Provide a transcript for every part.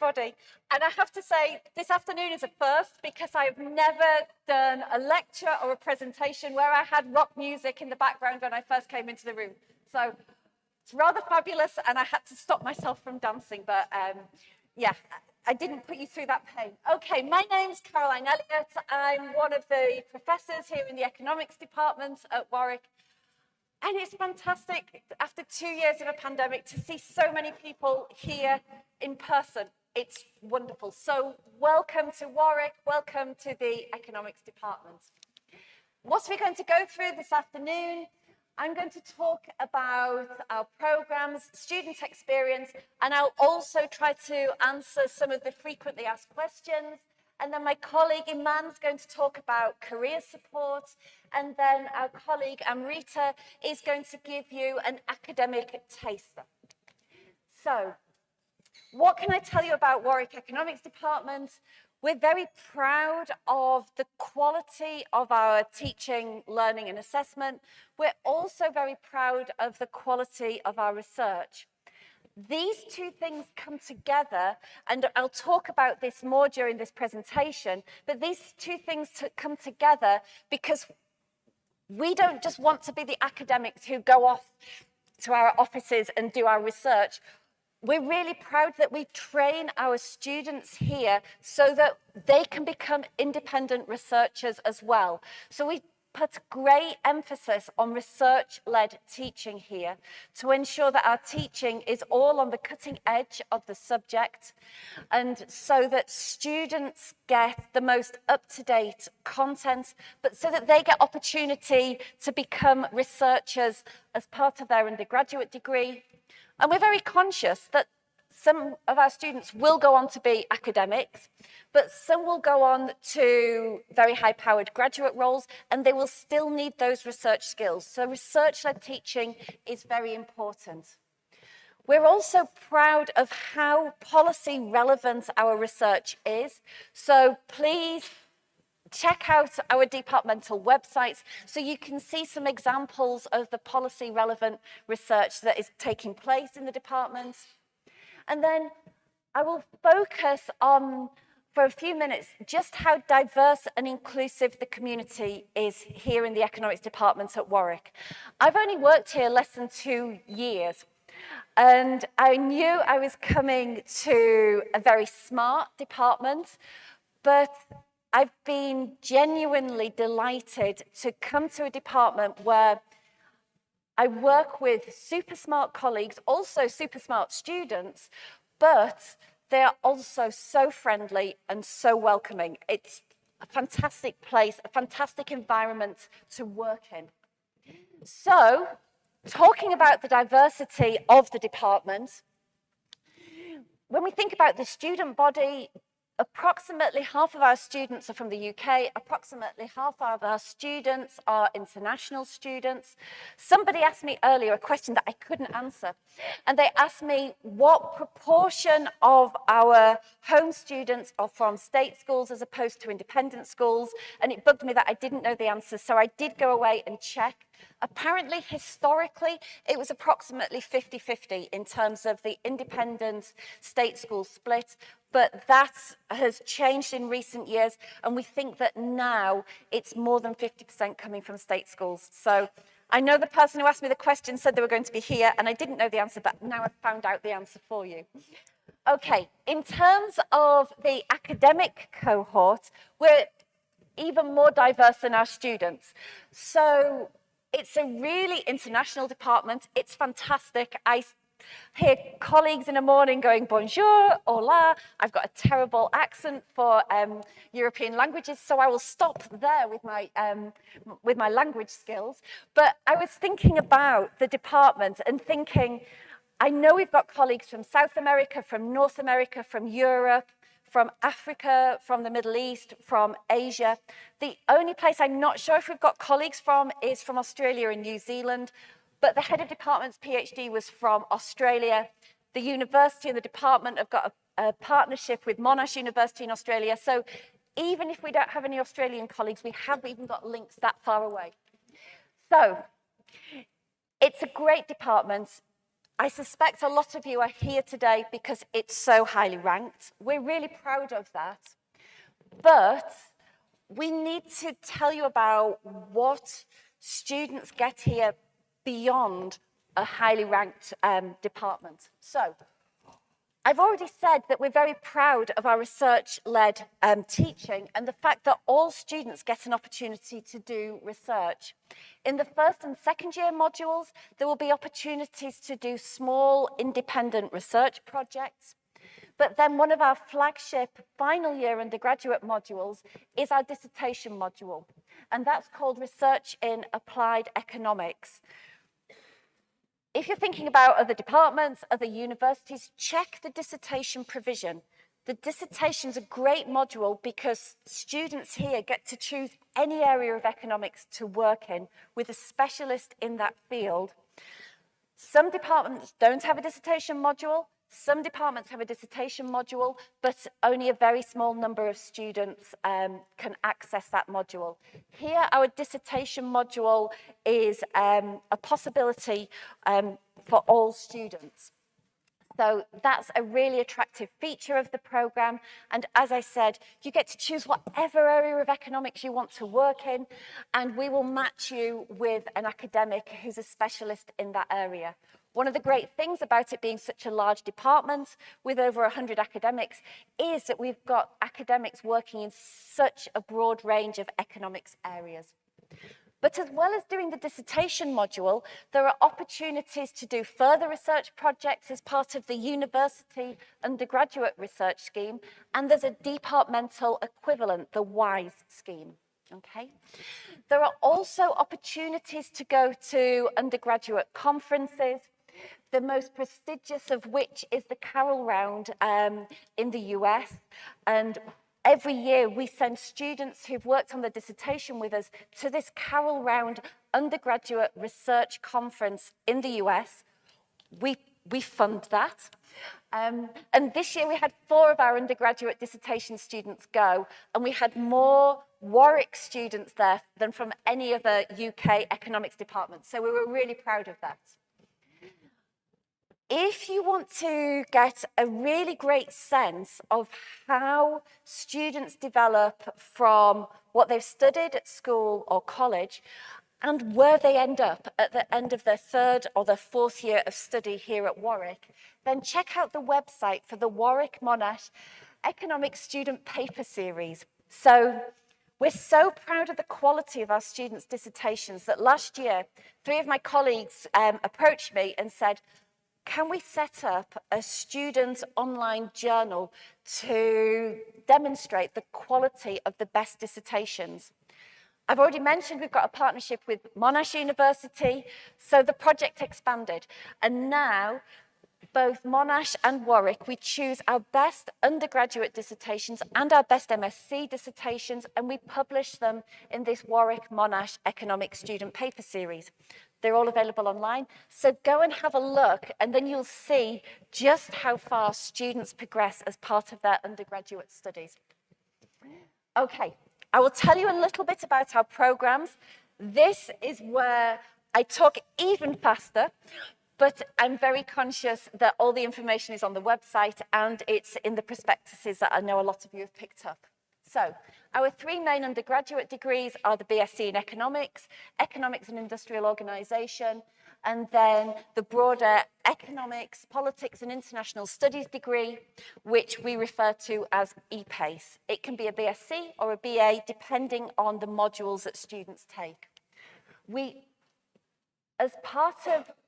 everybody. And I have to say, this afternoon is a first because I've never done a lecture or a presentation where I had rock music in the background when I first came into the room. So it's rather fabulous, and I had to stop myself from dancing, but yeah, I didn't put you through that pain. Okay, my name's Caroline Elliott. I'm one of the professors here in the economics department at Warwick. And it's fantastic, after 2 years of a pandemic, to see so many people here in person. It's wonderful. So welcome to Warwick, welcome to the economics department. What we're going to go through this afternoon, I'm going to talk about our programs, student experience, and I'll also try to answer some of the frequently asked questions. And then my colleague Iman's going to talk about career support. And then our colleague Amrita is going to give you an academic taster. So, what can I tell you about Warwick Economics Department? We're very proud of the quality of our teaching, learning and assessment. We're also very proud of the quality of our research. These two things come together, and I'll talk about this more during this presentation, but these two things come together because we don't just want to be the academics who go off to our offices and do our research. We're really proud that we train our students here so that they can become independent researchers as well. So we put great emphasis on research-led teaching here to ensure that our teaching is all on the cutting edge of the subject, and so that students get the most up-to-date content, but so that they get opportunity to become researchers as part of their undergraduate degree. And we're very conscious that some of our students will go on to be academics, but some will go on to very high-powered graduate roles, and they will still need those research skills. So research-led teaching is very important. We're also proud of how policy relevant our research is. So please check out our departmental websites so you can see some examples of the policy relevant research that is taking place in the department. And then I will focus on, for a few minutes, just how diverse and inclusive the community is here in the economics department at Warwick. I've only worked here less than 2 years, and I knew I was coming to a very smart department, but I've been genuinely delighted to come to a department where I work with super smart colleagues, also super smart students, but they're also so friendly and so welcoming. It's a fantastic place, a fantastic environment to work in. So, talking about the diversity of the department, when we think about the student body, approximately half of our students are from the UK, approximately half of our students are international students. Somebody asked me earlier a question that I couldn't answer, and they asked me what proportion of our home students are from state schools as opposed to independent schools, and it bugged me that I didn't know the answer, so I did go away and check. Apparently, historically, it was approximately 50-50 in terms of the independent state school split, but that has changed in recent years, and we think that now it's more than 50% coming from state schools. So I know the person who asked me the question said they were going to be here, and I didn't know the answer, but now I've found out the answer for you. Okay, in terms of the academic cohort, we're even more diverse than our students. So it's a really international department. It's fantastic. I hear colleagues in the morning going, bonjour, hola. I've got a terrible accent for European languages, so I will stop there with my language skills. But I was thinking about the department and thinking, I know we've got colleagues from South America, from North America, from Europe, from Africa, from the Middle East, from Asia. The only place I'm not sure if we've got colleagues from is from Australia and New Zealand, but the head of department's PhD was from Australia. The university and the department have got a partnership with Monash University in Australia, so even if we don't have any Australian colleagues, we have even got links that far away. So, it's a great department. I suspect a lot of you are here today because it's so highly ranked. We're really proud of that. But we need to tell you about what students get here beyond a highly ranked department. So I've already said that we're very proud of our research-led teaching and the fact that all students get an opportunity to do research. In the first and second year modules, there will be opportunities to do small independent research projects. But then one of our flagship final year undergraduate modules is our dissertation module, and that's called Research in Applied Economics. If you're thinking about other departments, other universities, check the dissertation provision. The dissertation is a great module because students here get to choose any area of economics to work in with a specialist in that field. Some departments don't have a dissertation module. Some departments have a dissertation module, but only a very small number of students can access that module. Here, our dissertation module is a possibility for all students. So that's a really attractive feature of the program. And as I said, you get to choose whatever area of economics you want to work in, and we will match you with an academic who's a specialist in that area. One of the great things about it being such a large department with over 100 academics is that we've got academics working in such a broad range of economics areas. But as well as doing the dissertation module, there are opportunities to do further research projects as part of the university undergraduate research scheme, and there's a departmental equivalent, the WISE scheme. Okay. There are also opportunities to go to undergraduate conferences, the most prestigious of which is the Carroll Round in the US. And every year we send students who've worked on the dissertation with us to this Carroll Round undergraduate research conference in the US. We fund that. And this year we had 4 of our undergraduate dissertation students go, and we had more Warwick students there than from any other UK economics department. So we were really proud of that. If you want to get a really great sense of how students develop from what they've studied at school or college and where they end up at the end of their 3rd or their 4th year of study here at Warwick, then check out the website for the Warwick Monash Economics Student Paper Series. So we're so proud of the quality of our students' dissertations that last year, 3 of my colleagues approached me and said, can we set up a student online journal to demonstrate the quality of the best dissertations? I've already mentioned we've got a partnership with Monash University, so the project expanded. And now, both Monash and Warwick, we choose our best undergraduate dissertations and our best MSc dissertations, and we publish them in this Warwick Monash Economics Student Paper Series. They're all available online, so go and have a look, and then you'll see just how far students progress as part of their undergraduate studies. Okay, I will tell you a little bit about our programs. This is where I talk even faster, but I'm very conscious that all the information is on the website and it's in the prospectuses that I know a lot of you have picked up. So, our 3 main undergraduate degrees are the BSc in Economics, Economics and Industrial Organisation, and then the broader Economics, Politics and International Studies degree, which we refer to as EPACE. It can be a BSc or a BA, depending on the modules that students take.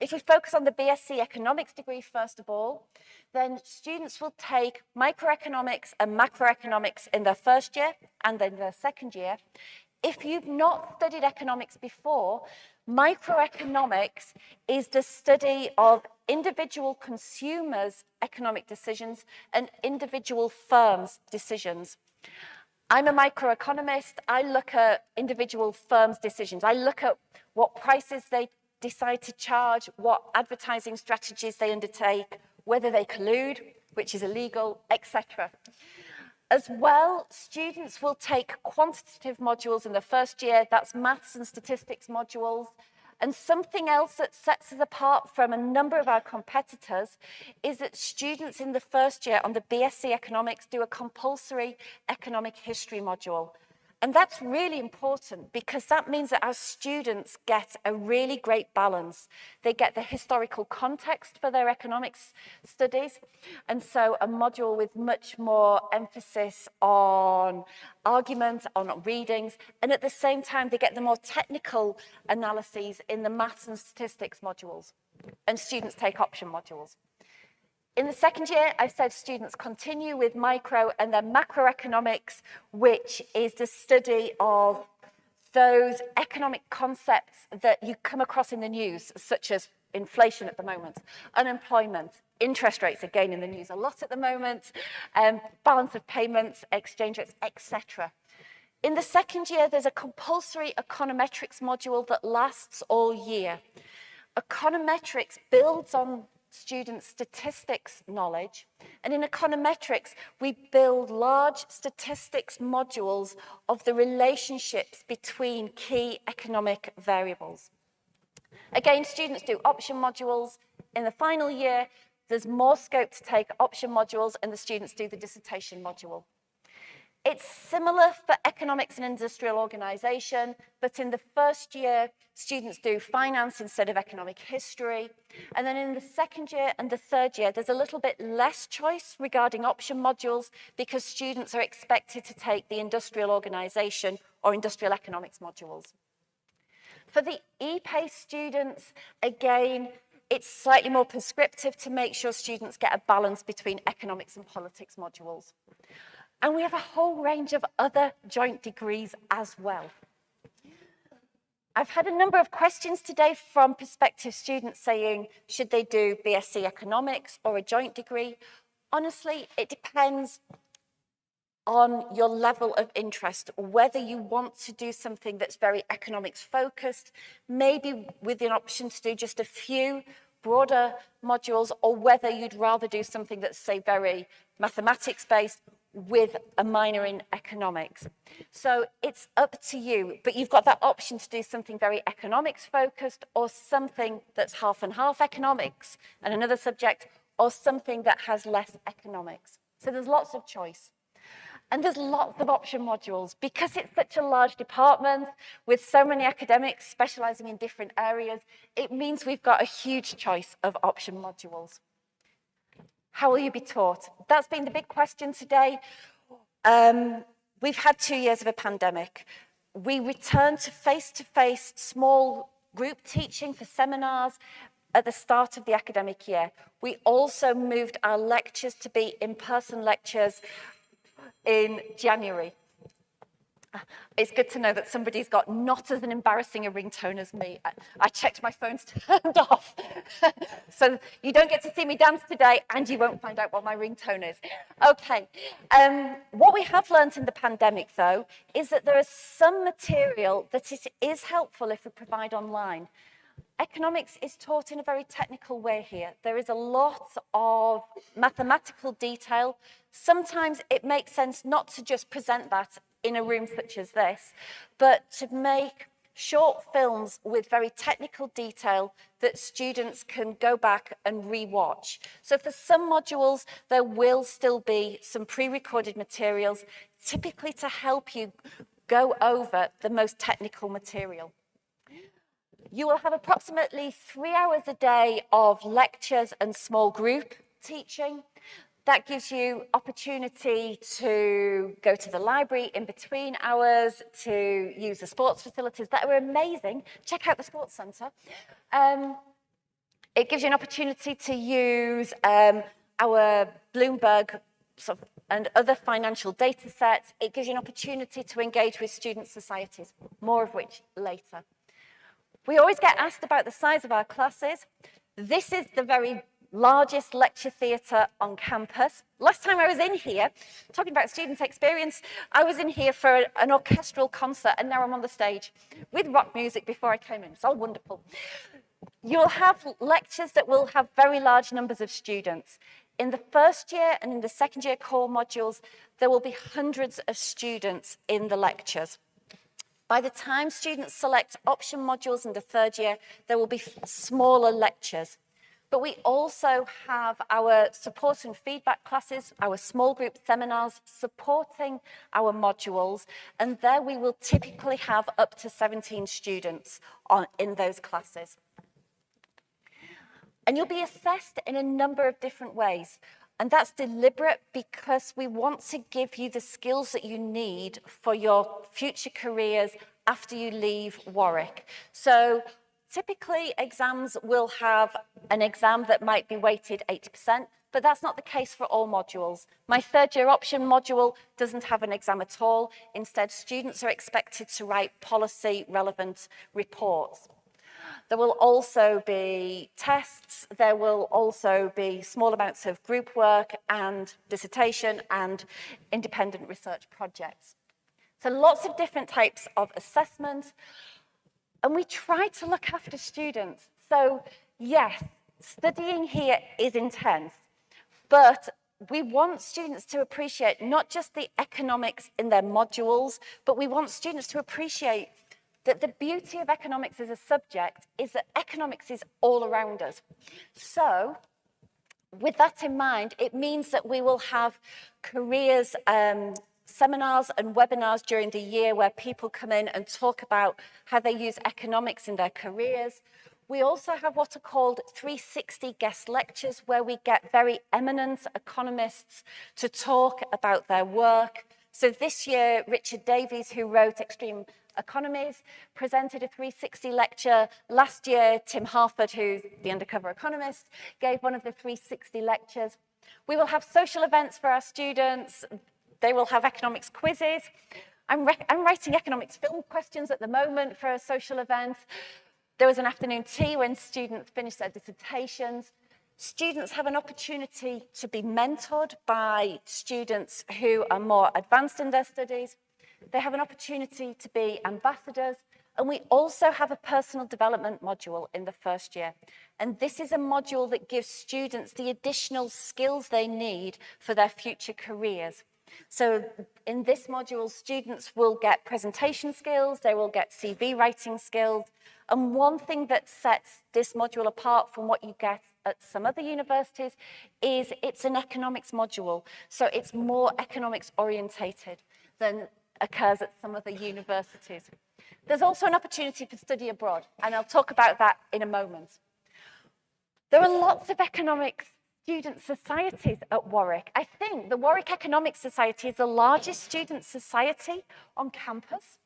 If we focus on the BSc Economics degree first of all, then students will take microeconomics and macroeconomics in their first year and then their second year. If you've not studied economics before, microeconomics is the study of individual consumers' economic decisions and individual firms' decisions. I'm a microeconomist. I look at individual firms' decisions. I look at what prices they decide to charge, what advertising strategies they undertake, whether they collude, which is illegal, etc. As well, students will take quantitative modules in the first year. That's maths and statistics modules. And something else that sets us apart from a number of our competitors is that students in the first year on the BSc Economics do a compulsory economic history module. And that's really important because that means that our students get a really great balance. They get the historical context for their economics studies, and so a module with much more emphasis on argument, on readings, and at the same time they get the more technical analyses in the maths and statistics modules, and students take option modules. In the second year, I've said students continue with micro and then macroeconomics, which is the study of those economic concepts that you come across in the news, such as inflation at the moment, unemployment, interest rates, again in the news a lot at the moment, balance of payments, exchange rates, etc. In the second year, there's a compulsory econometrics module that lasts all year. Econometrics builds on students' statistics knowledge, and in econometrics we build large statistics modules of the relationships between key economic variables. Again, students do option modules. In the final year, there's more scope to take option modules, and the students do the dissertation module. It's similar for economics and industrial organization, but in the first year, students do finance instead of economic history. And then in the second year and the third year, there's a little bit less choice regarding option modules because students are expected to take the industrial organization or industrial economics modules. For the e-PACE students, again, it's slightly more prescriptive to make sure students get a balance between economics and politics modules. And we have a whole range of other joint degrees as well. I've had a number of questions today from prospective students saying, should they do BSc Economics or a joint degree? Honestly, it depends on your level of interest, whether you want to do something that's very economics focused, maybe with an option to do just a few broader modules, or whether you'd rather do something that's, say, very mathematics based with a minor in economics. So it's up to you, but you've got that option to do something very economics focused, or something that's half and half economics and another subject, or something that has less economics. So there's lots of choice. And there's lots of option modules. Because it's such a large department with so many academics specializing in different areas, it means we've got a huge choice of option modules. How will you be taught? That's been the big question today. We've had 2 years of a pandemic. We returned to face-to-face small group teaching for seminars at the start of the academic year. We also moved our lectures to be in-person lectures in January. It's good to know that somebody's got not as an embarrassing a ringtone as me. I checked my phone's turned off. So you don't get to see me dance today, and you won't find out what my ringtone is. Okay. What we have learned in the pandemic, though, is that there is some material that it is helpful if we provide online. Economics is taught in a very technical way here. There is a lot of mathematical detail. Sometimes it makes sense not to just present that in a room such as this, but to make short films with very technical detail that students can go back and re-watch. So for some modules, there will still be some pre-recorded materials, typically to help you go over the most technical material. You will have approximately 3 hours a day of lectures and small group teaching. That gives you opportunity to go to the library in between hours, to use the sports facilities that are amazing. Check out the sports centre. It gives you an opportunity to use our Bloomberg and other financial data sets. It gives you an opportunity to engage with student societies, more of which later. We always get asked about the size of our classes. This is the very largest lecture theatre on campus. Last time I was in here, talking about student experience, I was in here for an orchestral concert, and now I'm on the stage with rock music before I came in. It's all wonderful. You'll have lectures that will have very large numbers of students. In the first year and in the second year core modules, there will be hundreds of students in the lectures. By the time students select option modules in the third year, there will be smaller lectures. But we also have our support and feedback classes, our small group seminars supporting our modules, and there we will typically have up to 17 students in those classes. And you'll be assessed in a number of different ways. And that's deliberate because we want to give you the skills that you need for your future careers after you leave Warwick. So typically exams will have an exam that might be weighted 80%, but that's not the case for all modules. My third year option module doesn't have an exam at all. Instead, students are expected to write policy relevant reports. There will also be tests, there will also be small amounts of group work and dissertation and independent research projects. So lots of different types of assessment, and we try to look after students. So yes, studying here is intense, but we want students to appreciate not just the economics in their modules, but we want students to appreciate that the beauty of economics as a subject is that economics is all around us. So with that in mind, it means that we will have careers seminars and webinars during the year where people come in and talk about how they use economics in their careers. We also have what are called 360 guest lectures where we get very eminent economists to talk about their work. So this year, Richard Davies, who wrote Extreme Economies, presented a 360 lecture. Last year, Tim Harford, who's the undercover economist, gave one of the 360 lectures. We will have social events for our students. They will have economics quizzes. I'm writing economics film questions at the moment for a social event. There was an afternoon tea when students finished their dissertations. Students have an opportunity to be mentored by students who are more advanced in their studies. They have an opportunity to be ambassadors, and we also have a personal development module in the first year. And this is a module that gives students the additional skills they need for their future careers. So in this module, students will get presentation skills, they will get CV writing skills, and one thing that sets this module apart from what you get at some other universities is it's an economics module. So it's more economics orientated than occurs at some other universities. There's also an opportunity for study abroad, and I'll talk about that in a moment. There are lots of economics student societies at Warwick. I think the Warwick Economics Society is the largest student society on campus.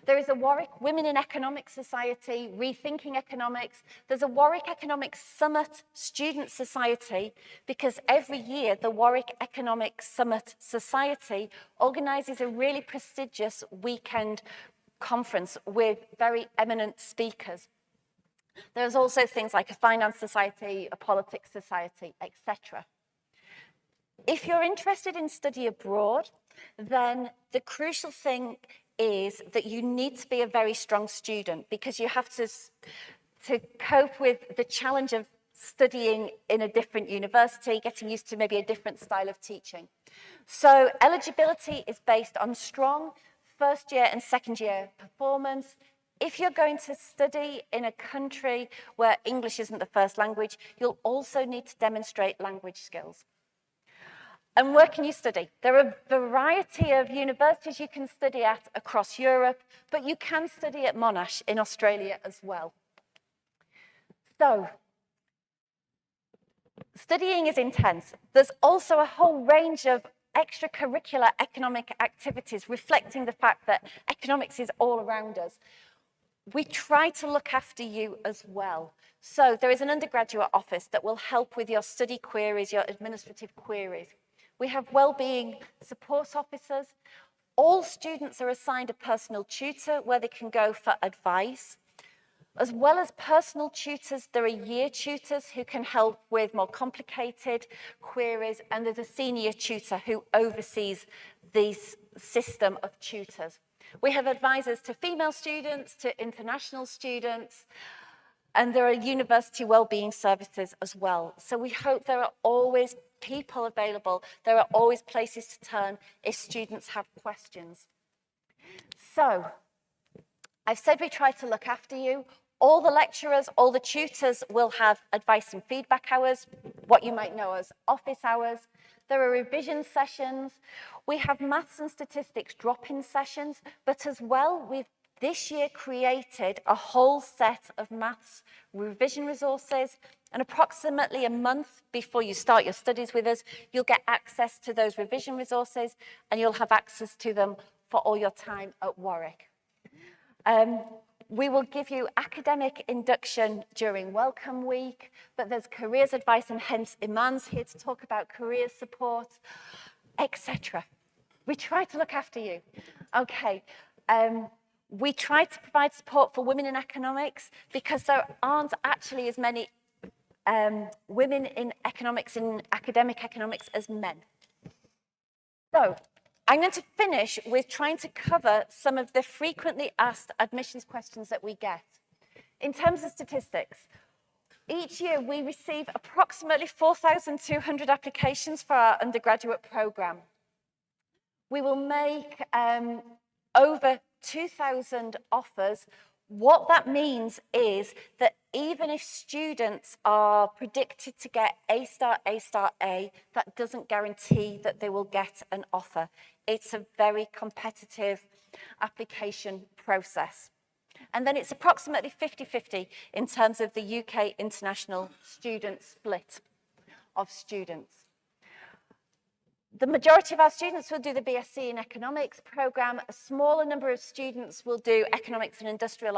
There is a Warwick Women in Economics Society, Rethinking Economics. There's a Warwick Economics Summit Student Society, because every year the Warwick Economics Summit Society organizes a really prestigious weekend conference with very eminent speakers. There's also things like a finance society, a politics society, etc. If you're interested in study abroad, then the crucial thing is that you need to be a very strong student, because you have to cope with the challenge of studying in a different university, getting used to maybe a different style of teaching. So eligibility is based on strong first year and second year performance. If you're going to study in a country where English isn't the first language, you'll also need to demonstrate language skills. And where can you study? There are a variety of universities you can study at across Europe, but you can study at Monash in Australia as well. So, studying is intense. There's also a whole range of extracurricular economic activities reflecting the fact that economics is all around us. We try to look after you as well. So there is an undergraduate office that will help with your study queries, your administrative queries. We have wellbeing support officers. All students are assigned a personal tutor where they can go for advice. As well as personal tutors, there are year tutors who can help with more complicated queries, and there's a senior tutor who oversees this system of tutors. We have advisors to female students, to international students, and there are university wellbeing services as well. So we hope there are always people available. There are always places to turn if students have questions. So I've said we try to look after you. All the lecturers, all the tutors will have advice and feedback hours, what you might know as office hours. There are revision sessions. We have maths and statistics drop-in sessions, but as well, we've this year created a whole set of maths revision resources, and approximately a month before you start your studies with us, you'll get access to those revision resources, and you'll have access to them for all your time at Warwick. We will give you academic induction during Welcome Week, but there's careers advice, and hence Iman's here to talk about career support, etc. We try to look after you. Okay. We try to provide support for women in economics because there aren't actually as many women in economics, in academic economics, as men. So I'm going to finish with trying to cover some of the frequently asked admissions questions that we get. In terms of statistics, each year we receive approximately 4,200 applications for our undergraduate program. We will make over 2,000 offers. What that means is that even if students are predicted to get A star, A star, A, that doesn't guarantee that they will get an offer. It's a very competitive application process. And then it's approximately 50-50 in terms of the UK international student split of students. The majority of our students will do the BSc in economics program. A smaller number of students will do economics and industrial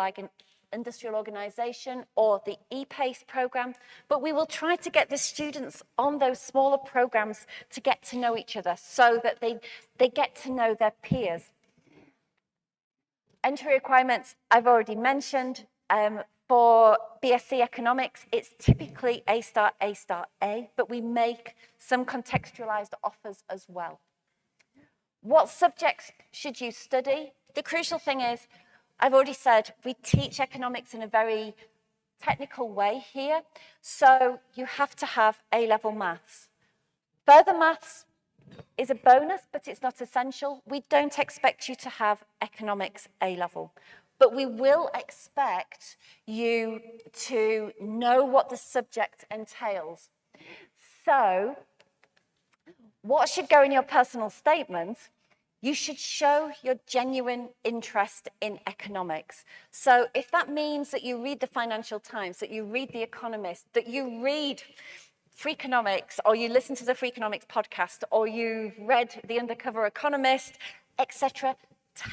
organisation or the EPACE program, but we will try to get the students on those smaller programs to get to know each other so that they get to know their peers. Entry requirements, I've already mentioned. For BSc economics, it's typically A star, A star, A, but we make some contextualized offers as well. What subjects should you study? The crucial thing is, I've already said, we teach economics in a very technical way here, so you have to have A-level maths. Further maths is a bonus, but it's not essential. We don't expect you to have economics A-level. But we will expect you to know what the subject entails. So, what should go in your personal statement? You should show your genuine interest in economics. So, if that means that you read the Financial Times, that you read The Economist, that you read Freakonomics, or you listen to the Freakonomics podcast, or you've read The Undercover Economist, etc.,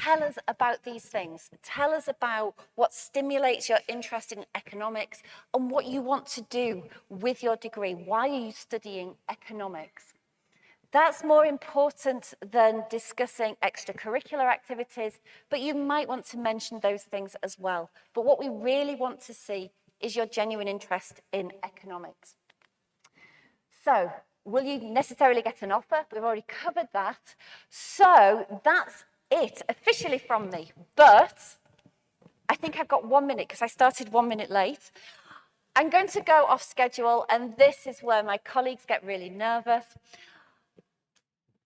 tell us about these things. Tell us about what stimulates your interest in economics and what you want to do with your degree. Why are you studying economics? That's more important than discussing extracurricular activities, but you might want to mention those things as well. But what we really want to see is your genuine interest in economics. So, will you necessarily get an offer? We've already covered that. So, that's it officially from me, but I think I've got 1 minute because I started 1 minute late. I'm going to go off schedule, and this is where my colleagues get really nervous.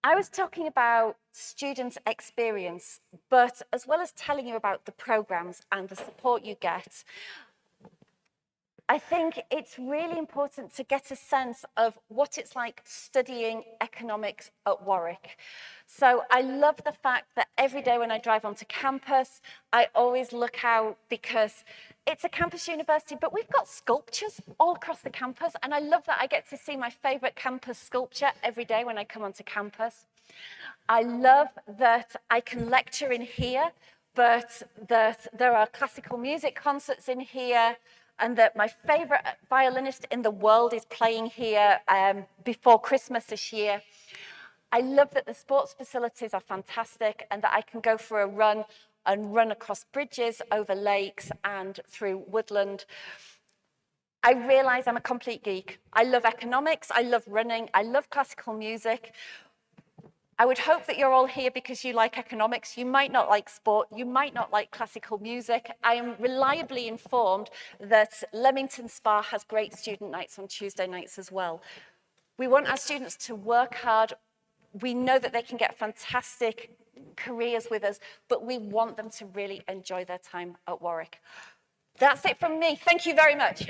I was talking about student experience, but as well as telling you about the programs and the support you get, I think it's really important to get a sense of what it's like studying economics at Warwick. So I love the fact that every day when I drive onto campus, I always look out because it's a campus university, but we've got sculptures all across the campus. And I love that I get to see my favorite campus sculpture every day when I come onto campus. I love that I can lecture in here, but that there are classical music concerts in here, and that my favorite violinist in the world is playing here before Christmas this year. I love that the sports facilities are fantastic and that I can go for a run and run across bridges, over lakes and through woodland. I realize I'm a complete geek. I love economics, I love running, I love classical music. I would hope that you're all here because you like economics. You might not like sport. You might not like classical music. I am reliably informed that Leamington Spa has great student nights on Tuesday nights as well. We want our students to work hard. We know that they can get fantastic careers with us, but we want them to really enjoy their time at Warwick. That's it from me. Thank you very much.